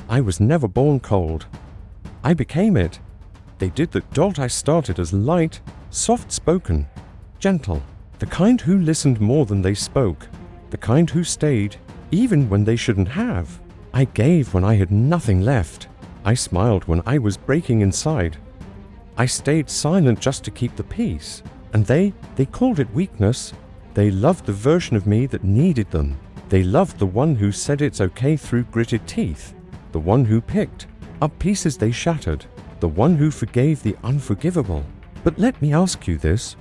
I was never born cold. I became it. They did that. I started as light, soft-spoken, gentle, the kind who listened more than they spoke, the kind who stayed, even when they shouldn't have. I gave when I had nothing left. I smiled when I was breaking inside. I stayed silent just to keep the peace. And they called it weakness. They loved the version of me that needed them. They loved the one who said it's okay through gritted teeth, the one who picked up pieces they shattered, the one who forgave the unforgivable. But let me ask you this.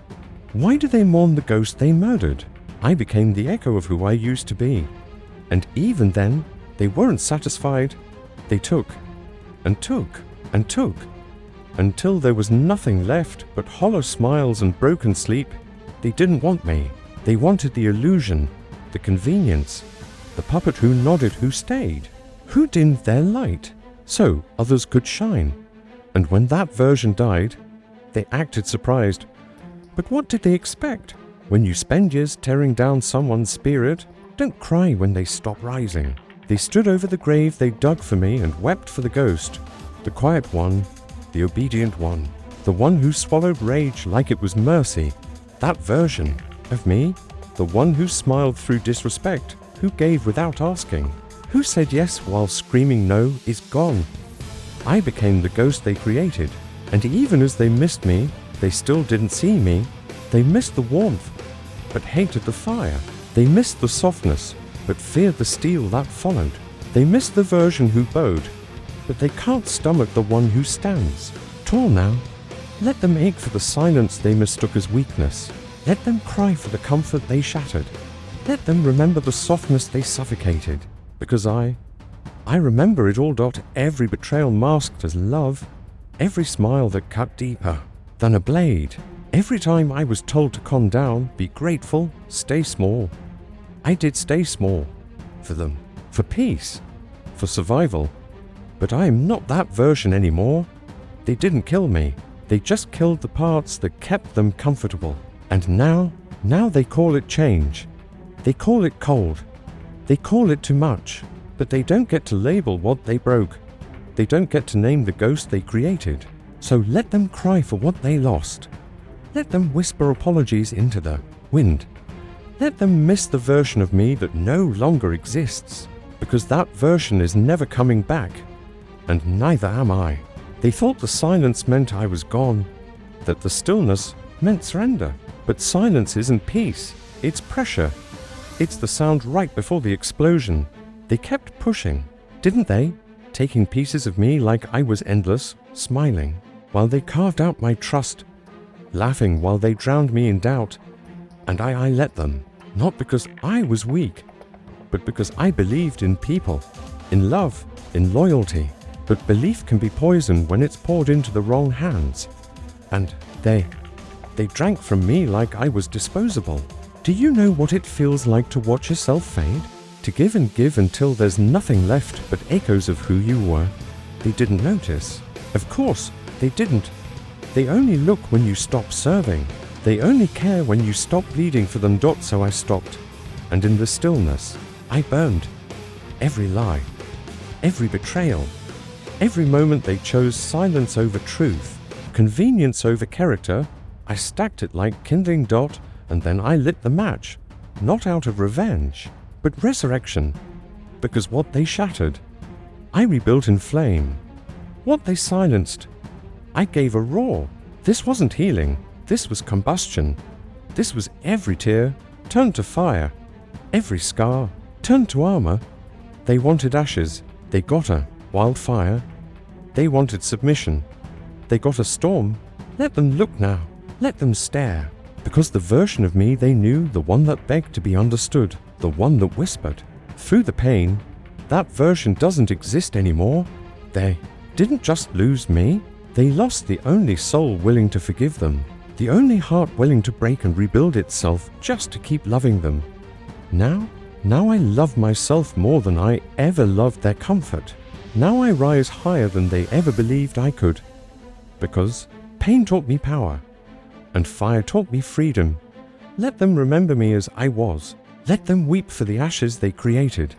Why do they mourn the ghost they murdered? I became the echo of who I used to be. And even then, they weren't satisfied. They took, and took, and took, until there was nothing left but hollow smiles and broken sleep. They didn't want me. They wanted the illusion, the convenience, the puppet who nodded, who stayed, who dimmed their light, so others could shine. And when that version died, they acted surprised. But what did they expect? When you spend years tearing down someone's spirit, don't cry when they stop rising. They stood over the grave they dug for me and wept for the ghost, the quiet one, the obedient one, the one who swallowed rage like it was mercy. That version of me, the one who smiled through disrespect, who gave without asking, who said yes while screaming no, is gone. I became the ghost they created, and even as they missed me, they still didn't see me. They missed the warmth, but hated the fire. They missed the softness, but feared the steel that followed. They missed the version who bowed, but they can't stomach the one who stands tall now. Let them ache for the silence they mistook as weakness. Let them cry for the comfort they shattered. Let them remember the softness they suffocated. Because I remember it all. Every betrayal masked as love, every smile that cut deeper than a blade. Every time I was told to calm down, be grateful, stay small. I did stay small. For them. For peace. For survival. But I am not that version anymore. They didn't kill me. They just killed the parts that kept them comfortable. And now they call it change. They call it cold. They call it too much. But they don't get to label what they broke. They don't get to name the ghost they created. So let them cry for what they lost. Let them whisper apologies into the wind. Let them miss the version of me that no longer exists, because that version is never coming back, and neither am I. They thought the silence meant I was gone, that the stillness meant surrender. But silence isn't peace, it's pressure. It's the sound right before the explosion. They kept pushing, didn't they? Taking pieces of me like I was endless, smiling, while they carved out my trust, laughing while they drowned me in doubt. And I let them, not because I was weak, but because I believed in people, in love, in loyalty. But belief can be poison when it's poured into the wrong hands. And they drank from me like I was disposable. Do you know what it feels like to watch yourself fade? To give and give until there's nothing left but echoes of who you were? They didn't notice. Of course, they didn't. They only look when you stop serving. They only care when you stop bleeding for them. So I stopped. And in the stillness, I burned. Every lie. Every betrayal. Every moment they chose silence over truth, convenience over character. I stacked it like kindling. And then I lit the match, not out of revenge, but resurrection. Because what they shattered, I rebuilt in flame. What they silenced, I gave a roar. This wasn't healing, this was combustion. This was every tear turned to fire, every scar turned to armor. They wanted ashes, they got a wildfire. They wanted submission, they got a storm. Let them look now, let them stare. Because the version of me they knew, the one that begged to be understood, the one that whispered through the pain, that version doesn't exist anymore. They didn't just lose me, they lost the only soul willing to forgive them, the only heart willing to break and rebuild itself just to keep loving them. Now I love myself more than I ever loved their comfort. Now I rise higher than they ever believed I could. Because pain taught me power, and fire taught me freedom. Let them remember me as I was. Let them weep for the ashes they created.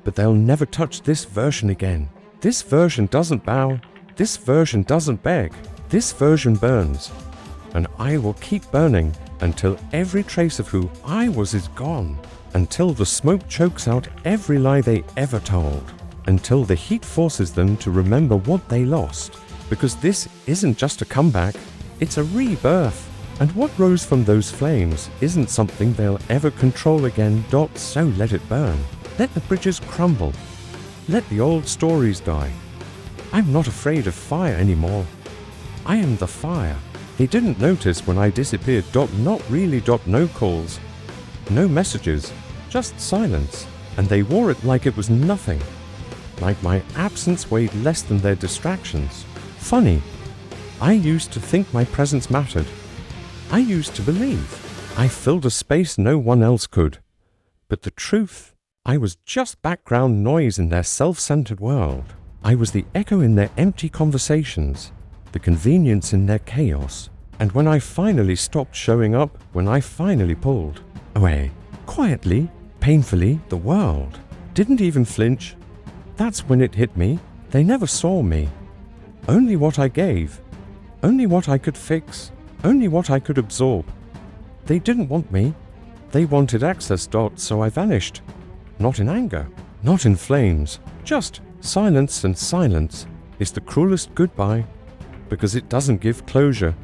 But they'll never touch this version again. This version doesn't bow, this version doesn't beg, this version burns. And I will keep burning until every trace of who I was is gone, until the smoke chokes out every lie they ever told, until the heat forces them to remember what they lost. Because this isn't just a comeback, it's a rebirth. And what rose from those flames isn't something they'll ever control again. So let it burn. Let the bridges crumble. Let the old stories die. I'm not afraid of fire anymore. I am the fire. They didn't notice when I disappeared. Not really. No calls. No messages. Just silence. And they wore it like it was nothing. Like my absence weighed less than their distractions. Funny. I used to think my presence mattered. I used to believe I filled a space no one else could. But the truth, I was just background noise in their self-centered world. I was the echo in their empty conversations, the convenience in their chaos. And when I finally stopped showing up, when I finally pulled away, quietly, painfully, the world didn't even flinch. That's when it hit me. They never saw me. Only what I gave. Only what I could fix. Only what I could absorb. They didn't want me. They wanted access. So I vanished. Not in anger. Not in flames. Just silence, and silence is the cruelest goodbye. Because it doesn't give closure.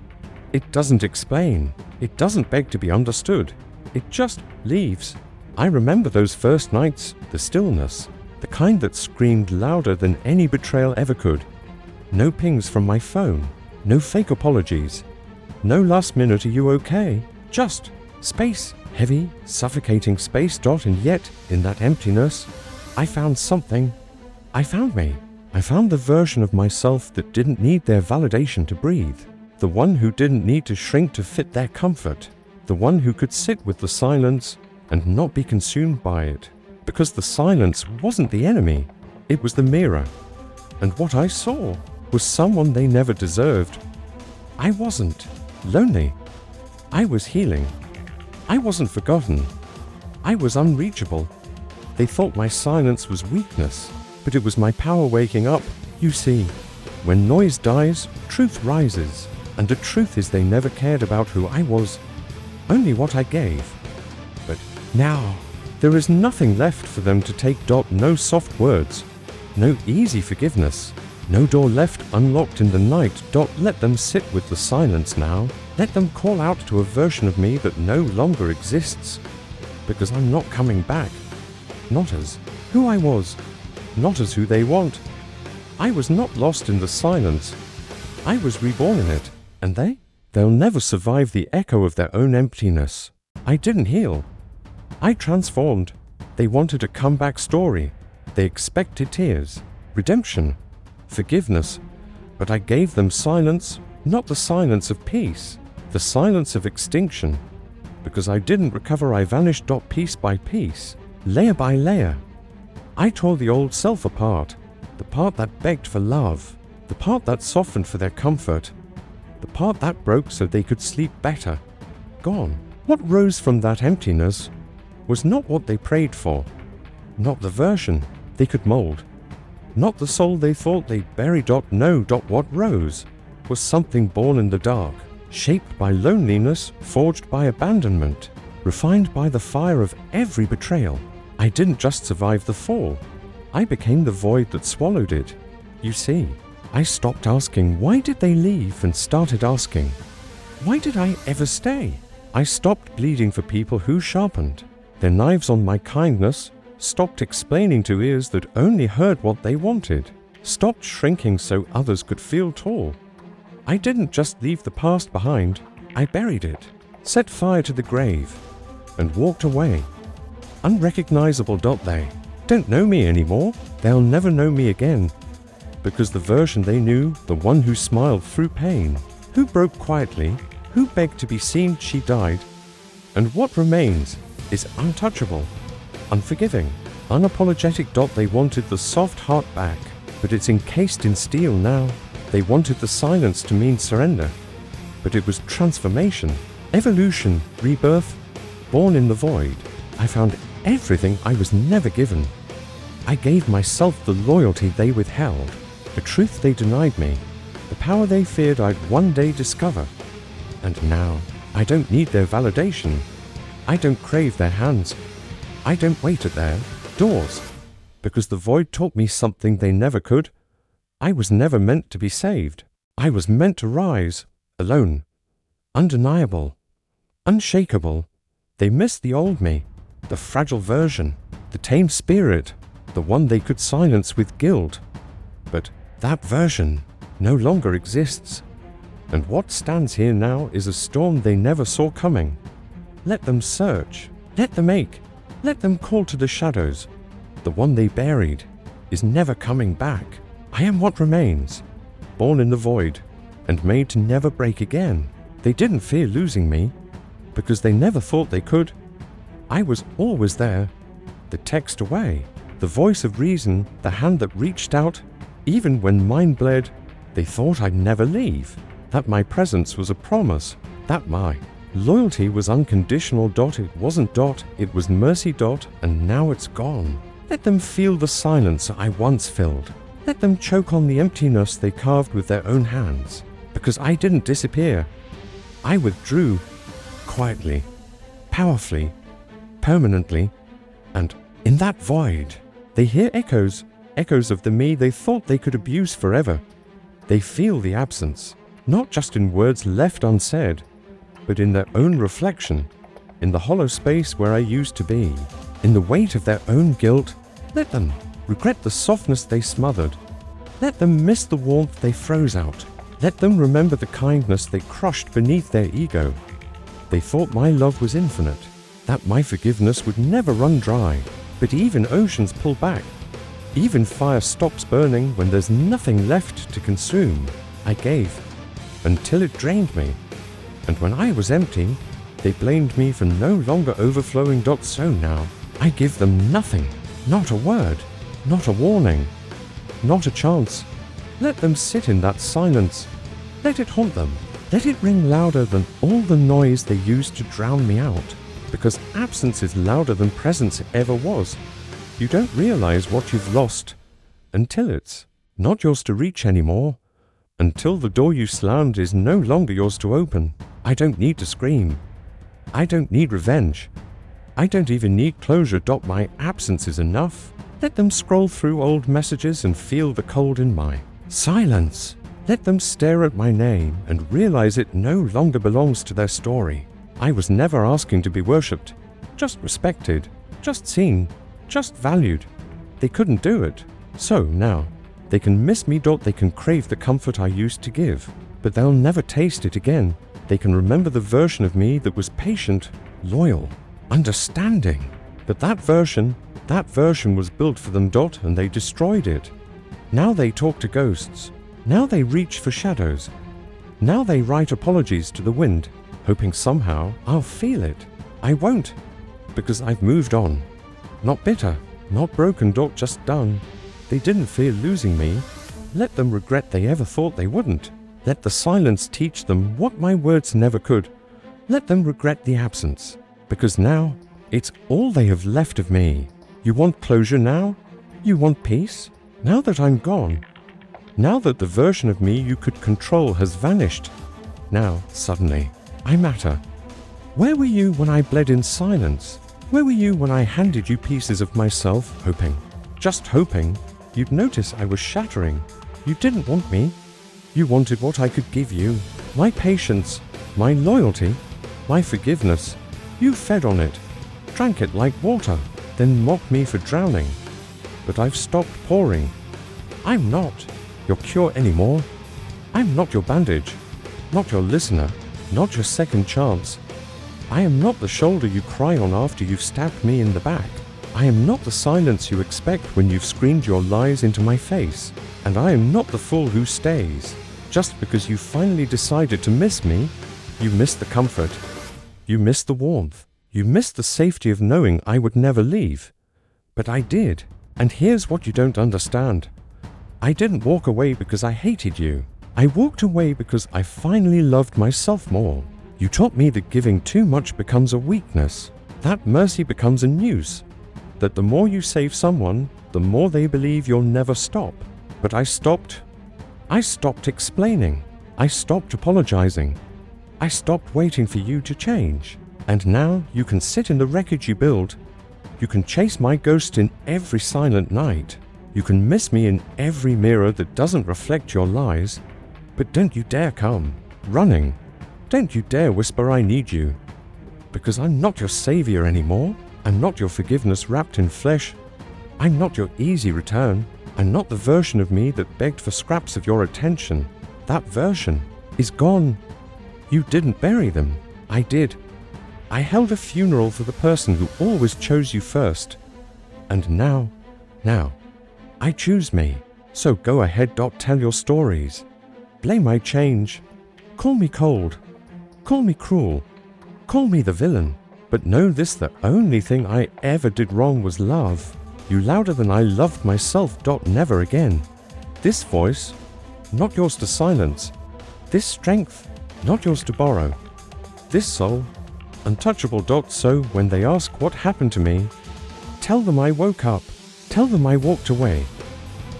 It doesn't explain. It doesn't beg to be understood. It just leaves. I remember those first nights, the stillness, the kind that screamed louder than any betrayal ever could. No pings from my phone. No fake apologies. No last minute, are you okay? Just space, heavy, suffocating space. And yet, in that emptiness, I found something. I found me. I found the version of myself that didn't need their validation to breathe. The one who didn't need to shrink to fit their comfort. The one who could sit with the silence and not be consumed by it. Because the silence wasn't the enemy. It was the mirror. And what I saw was someone they never deserved. I wasn't lonely. I was healing. I wasn't forgotten. I was unreachable. They thought my silence was weakness, but it was my power waking up. You see, when noise dies, truth rises. And the truth is they never cared about who I was, only what I gave. But now, there is nothing left for them to take. No soft words. No easy forgiveness. No door left unlocked in the night. Let them sit with the silence now. Let them call out to a version of me that no longer exists. Because I'm not coming back. Not as who I was. Not as who they want. I was not lost in the silence. I was reborn in it. And they'll never survive the echo of their own emptiness. I didn't heal. I transformed. They wanted a comeback story. They expected tears, redemption, forgiveness, but I gave them silence, not the silence of peace, the silence of extinction. Because I didn't recover, I vanished. Piece by piece, layer by layer. I tore the old self apart, the part that begged for love, the part that softened for their comfort, the part that broke so they could sleep better. Gone. What rose from that emptiness was not what they prayed for, not the version they could mold. Not the soul they thought they'd buried. No. What rose was something born in the dark, shaped by loneliness, forged by abandonment, refined by the fire of every betrayal. I didn't just survive the fall. I became the void that swallowed it. You see, I stopped asking, why did they leave, and started asking, why did I ever stay? I stopped bleeding for people who sharpened their knives on my kindness, stopped explaining to ears that only heard what they wanted, stopped shrinking so others could feel tall. I didn't just leave the past behind, I buried it, set fire to the grave, and walked away. Unrecognizable. They don't know me anymore. They'll never know me again. Because the version they knew, the one who smiled through pain, who broke quietly, who begged to be seen, she died. And what remains is untouchable, unforgiving, unapologetic. They wanted the soft heart back, but it's encased in steel now. They wanted the silence to mean surrender, but it was transformation, evolution, rebirth. Born in the void, I found everything I was never given. I gave myself the loyalty they withheld, the truth they denied me, the power they feared I'd one day discover. And now, I don't need their validation. I don't crave their hands. I don't wait at their doors, because the void taught me something they never could. I was never meant to be saved. I was meant to rise, alone, undeniable, unshakable. They missed the old me, the fragile version, the tame spirit, the one they could silence with guilt. But that version no longer exists. And what stands here now is a storm they never saw coming. Let them search, let them ache, let them call to the shadows. The one they buried is never coming back. I am what remains, born in the void, and made to never break again. They didn't fear losing me, because they never thought they could. I was always there, the text away, the voice of reason, the hand that reached out. Even when mine bled, they thought I'd never leave, that my presence was a promise, that my loyalty was unconditional. It wasn't. It was mercy. And now it's gone. Let them feel the silence I once filled. Let them choke on the emptiness they carved with their own hands. Because I didn't disappear. I withdrew, quietly, powerfully, permanently. And in that void, they hear echoes of the me they thought they could abuse forever. They feel the absence, not just in words left unsaid, but in their own reflection, in the hollow space where I used to be, in the weight of their own guilt. Let them regret the softness they smothered. Let them miss the warmth they froze out. Let them remember the kindness they crushed beneath their ego. They thought my love was infinite, that my forgiveness would never run dry. But even oceans pull back. Even fire stops burning when there's nothing left to consume. I gave until it drained me. And when I was empty, they blamed me for no longer overflowing. So now, I give them nothing. Not a word, not a warning, not a chance. Let them sit in that silence. Let it haunt them. Let it ring louder than all the noise they used to drown me out. Because absence is louder than presence ever was. You don't realize what you've lost until it's not yours to reach anymore. Until the door you slammed is no longer yours to open. I don't need to scream. I don't need revenge. I don't even need closure. My absence is enough. Let them scroll through old messages and feel the cold in my silence. Let them stare at my name and realize it no longer belongs to their story. I was never asking to be worshipped, just respected, just seen, just valued. They couldn't do it. So now, they can miss me. They can crave the comfort I used to give, but they'll never taste it again. They can remember the version of me that was patient, loyal, understanding. But that version was built for them. And they destroyed it. Now they talk to ghosts. Now they reach for shadows. Now they write apologies to the wind, hoping somehow I'll feel it. I won't, because I've moved on. Not bitter, not broken. Just done. They didn't fear losing me. Let them regret they ever thought they wouldn't. Let the silence teach them what my words never could. Let them regret the absence, because now it's all they have left of me. You want closure now? You want peace? Now that I'm gone? Now that the version of me you could control has vanished? Now, suddenly, I matter. Where were you when I bled in silence? Where were you when I handed you pieces of myself, hoping, just hoping, you'd notice I was shattering? You didn't want me. You wanted what I could give you. My patience, my loyalty, my forgiveness. You fed on it, drank it like water, then mocked me for drowning. But I've stopped pouring. I'm not your cure anymore. I'm not your bandage, not your listener, not your second chance. I am not the shoulder you cry on after you've stabbed me in the back. I am not the silence you expect when you've screamed your lies into my face. And I am not the fool who stays. Just because you finally decided to miss me, you missed the comfort. You missed the warmth. You missed the safety of knowing I would never leave. But I did. And here's what you don't understand. I didn't walk away because I hated you. I walked away because I finally loved myself more. You taught me that giving too much becomes a weakness, that mercy becomes a noose, that the more you save someone, the more they believe you'll never stop. But I stopped. I stopped explaining. I stopped apologizing. I stopped waiting for you to change. And now you can sit in the wreckage you build. You can chase my ghost in every silent night. You can miss me in every mirror that doesn't reflect your lies. But don't you dare come running. Don't you dare whisper I need you. Because I'm not your savior anymore. I'm not your forgiveness wrapped in flesh. I'm not your easy return. I'm not the version of me that begged for scraps of your attention. That version is gone. You didn't bury them. I did. I held a funeral for the person who always chose you first. And now, I choose me. So go ahead, tell your stories. Blame my change. Call me cold. Call me cruel. Call me the villain. But know this, the only thing I ever did wrong was love. You louder than I loved myself. Never again. This voice, not yours to silence. This strength, not yours to borrow. This soul, untouchable. So when they ask what happened to me, tell them I woke up. Tell them I walked away.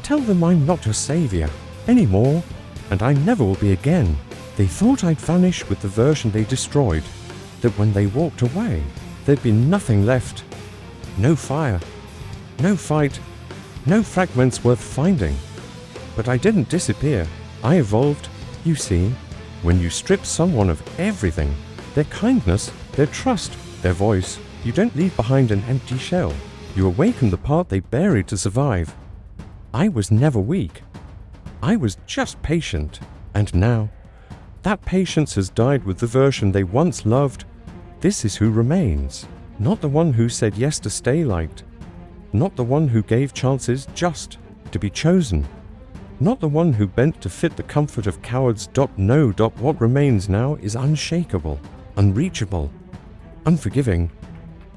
Tell them I'm not your savior anymore, and I never will be again. They thought I'd vanish with the version they destroyed, that when they walked away, there'd be nothing left. No fire, no fight, no fragments worth finding. But I didn't disappear. I evolved. You see, when you strip someone of everything, their kindness, their trust, their voice, you don't leave behind an empty shell. You awaken the part they buried to survive. I was never weak. I was just patient. And now, that patience has died with the version they once loved. This is who remains. Not the one who said yes to stay liked. Not the one who gave chances just to be chosen. Not the one who bent to fit the comfort of cowards. No. What remains now is unshakable, unreachable, unforgiving.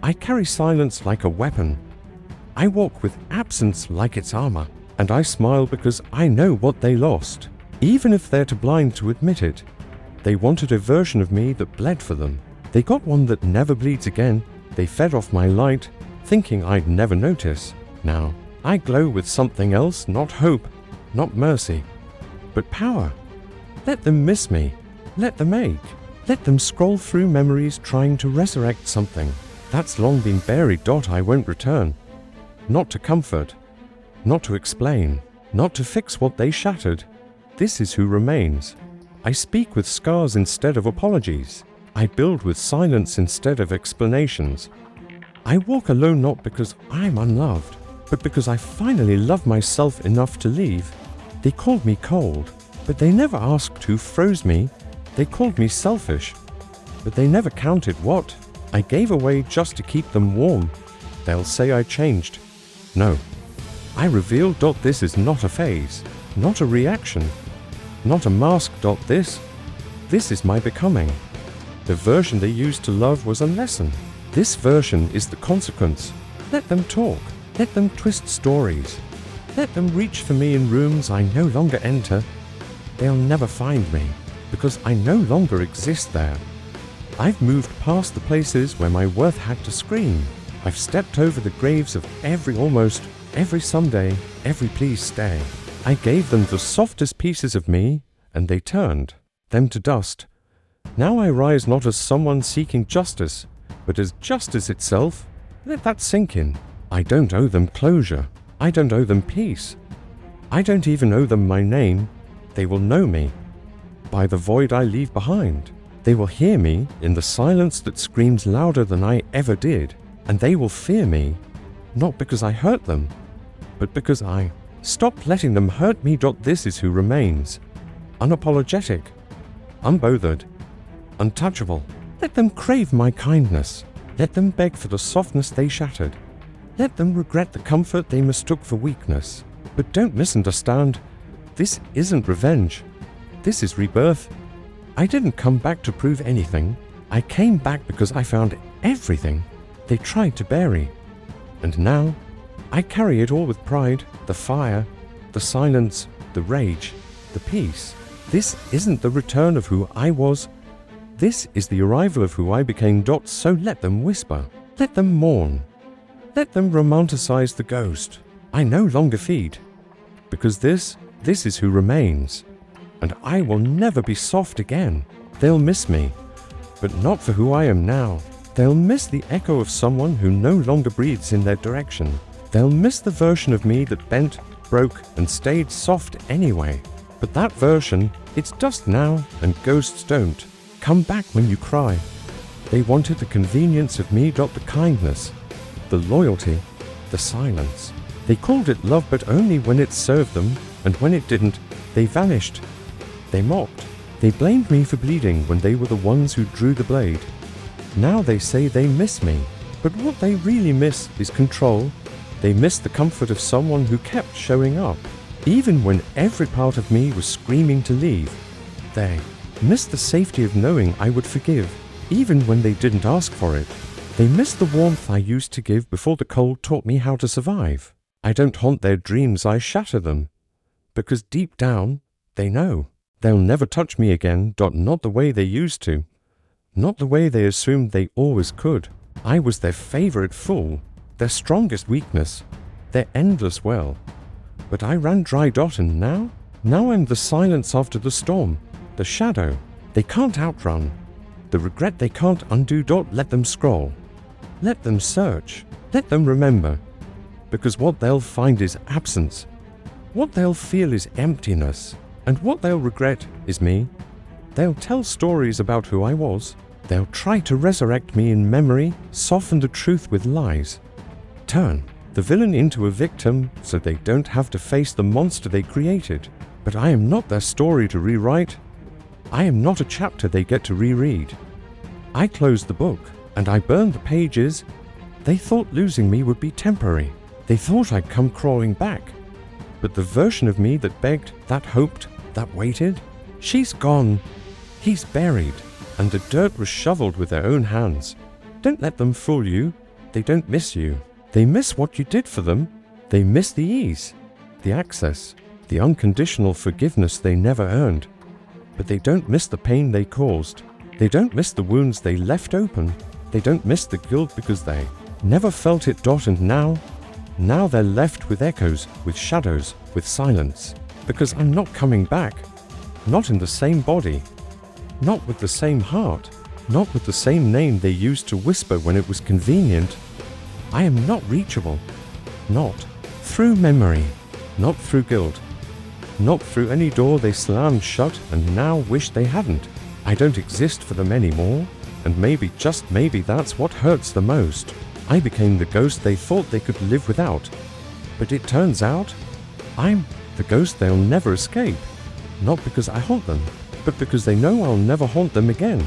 I carry silence like a weapon. I walk with absence like its armor. And I smile because I know what they lost. Even if they're too blind to admit it. They wanted a version of me that bled for them. They got one that never bleeds again. They fed off my light, thinking I'd never notice. Now, I glow with something else, not hope, not mercy, but power. Let them miss me. Let them ache. Let them scroll through memories trying to resurrect something that's long been buried. I won't return. Not to comfort. Not to explain, not to fix what they shattered. This is who remains. I speak with scars instead of apologies. I build with silence instead of explanations. I walk alone not because I'm unloved, but because I finally love myself enough to leave. They called me cold, but they never asked who froze me. They called me selfish, but they never counted what I gave away just to keep them warm. They'll say I changed. No. I revealed. This is not a phase, not a reaction, not a mask. This is my becoming. The version they used to love was a lesson. This version is the consequence. Let them talk. Let them twist stories. Let them reach for me in rooms I no longer enter. They'll never find me because I no longer exist there. I've moved past the places where my worth had to scream. I've stepped over the graves of almost every someday, every please stay. I gave them the softest pieces of me, and they turned them to dust. Now I rise not as someone seeking justice, but as justice itself. Let that sink in. I don't owe them closure. I don't owe them peace. I don't even owe them my name. They will know me by the void I leave behind. They will hear me in the silence that screams louder than I ever did, and they will fear me, not because I hurt them, but because I stopped letting them hurt me. This is who remains. Unapologetic, unbothered, untouchable. Let them crave my kindness. Let them beg for the softness they shattered. Let them regret the comfort they mistook for weakness. But don't misunderstand. This isn't revenge. This is rebirth. I didn't come back to prove anything. I came back because I found everything they tried to bury. And now, I carry it all with pride, the fire, the silence, the rage, the peace. This isn't the return of who I was. This is the arrival of who I became. So let them whisper. Let them mourn. Let them romanticize the ghost. I no longer feed, because this is who remains, and I will never be soft again. They'll miss me, but not for who I am now. They'll miss the echo of someone who no longer breathes in their direction. They'll miss the version of me that bent, broke, and stayed soft anyway. But that version, it's dust now, and ghosts don't come back when you cry. They wanted the convenience of me, not the kindness, the loyalty, the silence. They called it love, but only when it served them, and when it didn't, they vanished. They mocked. They blamed me for bleeding when they were the ones who drew the blade. Now they say they miss me, but what they really miss is control. They miss the comfort of someone who kept showing up, even when every part of me was screaming to leave. They miss the safety of knowing I would forgive, even when they didn't ask for it. They miss the warmth I used to give before the cold taught me how to survive. I don't haunt their dreams, I shatter them, because deep down, they know they'll never touch me again, not the way they used to, not the way they assumed they always could. I was their favorite fool, their strongest weakness, their endless well. But I ran dry, and now I'm the silence after the storm, the shadow they can't outrun, the regret they can't undo. Let them scroll, let them search, let them remember, because what they'll find is absence, what they'll feel is emptiness, and what they'll regret is me. They'll tell stories about who I was. They'll try to resurrect me in memory, soften the truth with lies, turn the villain into a victim so they don't have to face the monster they created. But I am not their story to rewrite. I am not a chapter they get to reread. I closed the book, and I burned the pages. They thought losing me would be temporary. They thought I'd come crawling back. But the version of me that begged, that hoped, that waited, she's gone. He's buried, and the dirt was shoveled with their own hands. Don't let them fool you. They don't miss you. They miss what you did for them. They miss the ease, the access, the unconditional forgiveness they never earned. But they don't miss the pain they caused. They don't miss the wounds they left open. They don't miss the guilt because they never felt it. And now they're left with echoes, with shadows, with silence. Because I'm not coming back. Not in the same body. Not with the same heart. Not with the same name they used to whisper when it was convenient. I am not reachable. Not through memory. Not through guilt. Not through any door they slammed shut and now wish they hadn't. I don't exist for them anymore. And maybe, just maybe, that's what hurts the most. I became the ghost they thought they could live without. But it turns out, I'm the ghost they'll never escape. Not because I haunt them, but because they know I'll never haunt them again.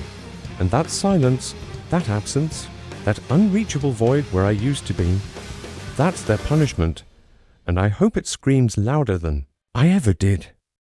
And that silence, that absence, that unreachable void where I used to be, that's their punishment. And I hope it screams louder than I ever did.